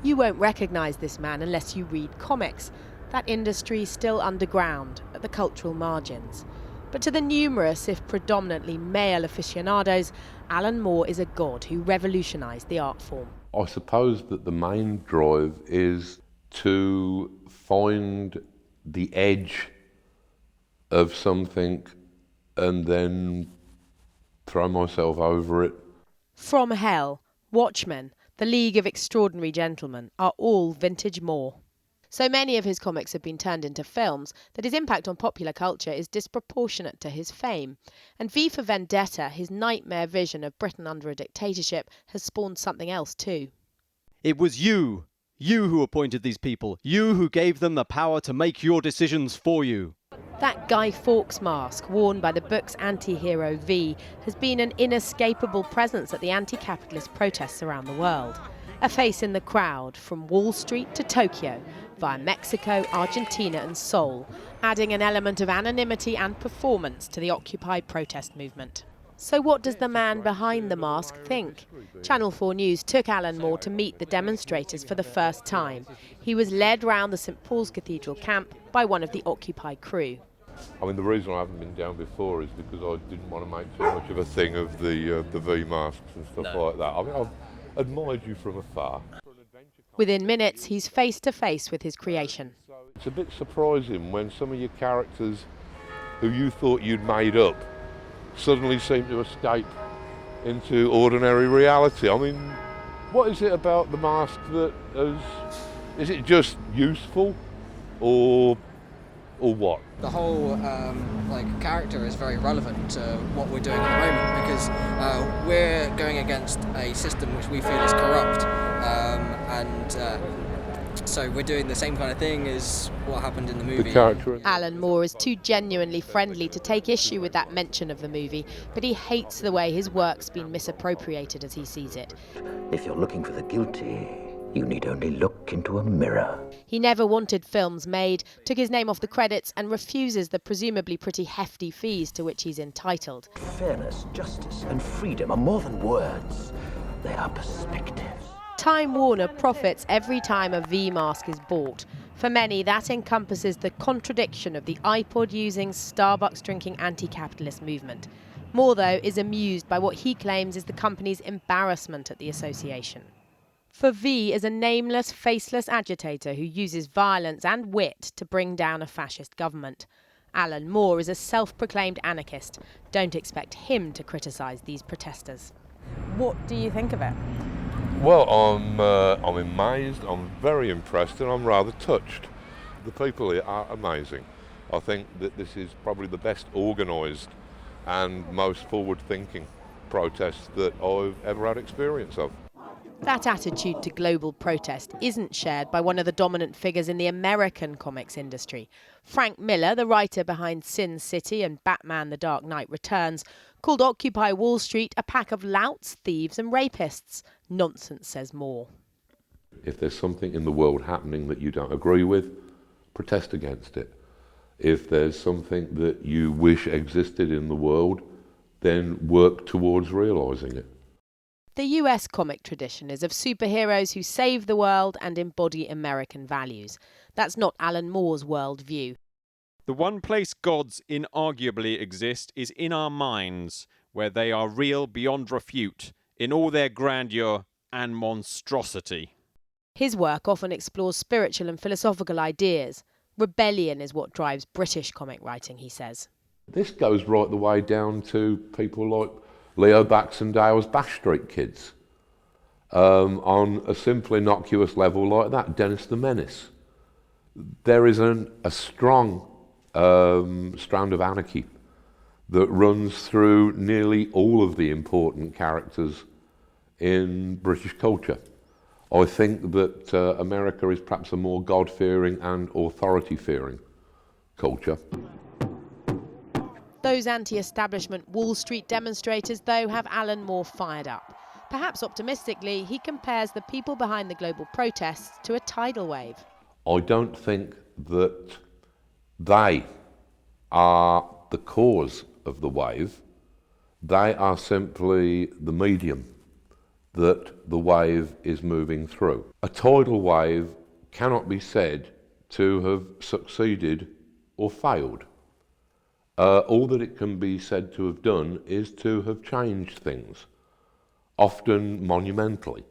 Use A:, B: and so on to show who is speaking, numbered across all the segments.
A: You won't recognise this man unless you read comics. That industry is still underground, at the cultural margins. But to the numerous, if predominantly male aficionados, Alan Moore is a god who revolutionised the art form.
B: I suppose that the main drive is to find the edge of something and then throw myself over it.
A: From Hell, Watchmen, The League of Extraordinary Gentlemen are all vintage Moore. So many of his comics have been turned into films that his impact on popular culture is disproportionate to his fame. And V for Vendetta, his nightmare vision of Britain under a dictatorship, has spawned something else too.
C: It was you who appointed these people, you who gave them the power to make your decisions for you.
A: That Guy Fawkes mask, worn by the book's anti-hero V, has been an inescapable presence at the anti-capitalist protests around the world. A face in the crowd, from Wall Street to Tokyo, via Mexico, Argentina and Seoul, adding an element of anonymity and performance to the Occupy protest movement. So what does the man behind the mask think? Channel 4 News took Alan Moore to meet the demonstrators for the first time. He was led round the St Paul's Cathedral camp by one of the Occupy crew.
B: I mean, the reason I haven't been down before is because I didn't want to make too much of a thing of the V masks and stuff like that. I mean, I've admired you from afar.
A: Within minutes, he's face to face with his creation.
B: It's a bit surprising when some of your characters who you thought you'd made up suddenly seem to escape into ordinary reality. I mean, what is it about the mask that is it just useful or what?
D: The whole character is very relevant to what we're doing at the moment because we're going against a system which we feel is corrupt, so we're doing the same kind of thing as what happened in the movie.
A: Alan Moore is too genuinely friendly to take issue with that mention of the movie, but he hates the way his work's been misappropriated as he sees it.
E: If you're looking for the guilty, you need only look into a mirror.
A: He never wanted films made, took his name off the credits and refuses the presumably pretty hefty fees to which he's entitled.
E: Fairness, justice and freedom are more than words. They are perspectives.
A: Time Warner profits every time a V mask is bought. For many, that encompasses the contradiction of the iPod-using, Starbucks-drinking anti-capitalist movement. Moore, though, is amused by what he claims is the company's embarrassment at the association. For V is a nameless, faceless agitator who uses violence and wit to bring down a fascist government. Alan Moore is a self-proclaimed anarchist. Don't expect him to criticise these protesters. What do you think of it?
B: Well, I'm amazed, I'm very impressed, and I'm rather touched. The people here are amazing. I think that this is probably the best organised and most forward-thinking protest that I've ever had experience of.
A: That attitude to global protest isn't shared by one of the dominant figures in the American comics industry. Frank Miller, the writer behind Sin City and Batman: The Dark Knight Returns, called Occupy Wall Street a pack of louts, thieves and rapists. Nonsense, says Moore.
B: If there's something in the world happening that you don't agree with, protest against it. If there's something that you wish existed in the world, then work towards realising it.
A: The US comic tradition is of superheroes who save the world and embody American values. That's not Alan Moore's worldview.
C: The one place gods inarguably exist is in our minds, where they are real beyond refute, in all their grandeur and monstrosity.
A: His work often explores spiritual and philosophical ideas. Rebellion is what drives British comic writing, he says.
B: This goes right the way down to people like Leo Baxendale's Bash Street Kids. On a simple innocuous level like that, Dennis the Menace. There is a strong strand of anarchy that runs through nearly all of the important characters in British culture. I think that America is perhaps a more God-fearing and authority-fearing culture.
A: Those anti-establishment Wall Street demonstrators, though, have Alan Moore fired up. Perhaps optimistically, he compares the people behind the global protests to a tidal wave.
B: I don't think that they are the cause of the wave. They are simply the medium that the wave is moving through. A tidal wave cannot be said to have succeeded or failed. All that it can be said to have done is to have changed things, often monumentally.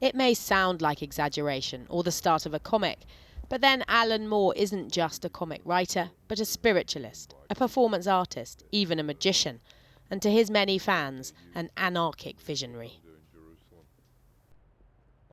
A: It may sound like exaggeration or the start of a comic, but then Alan Moore isn't just a comic writer, but a spiritualist, a performance artist, even a magician, and to his many fans, an anarchic visionary.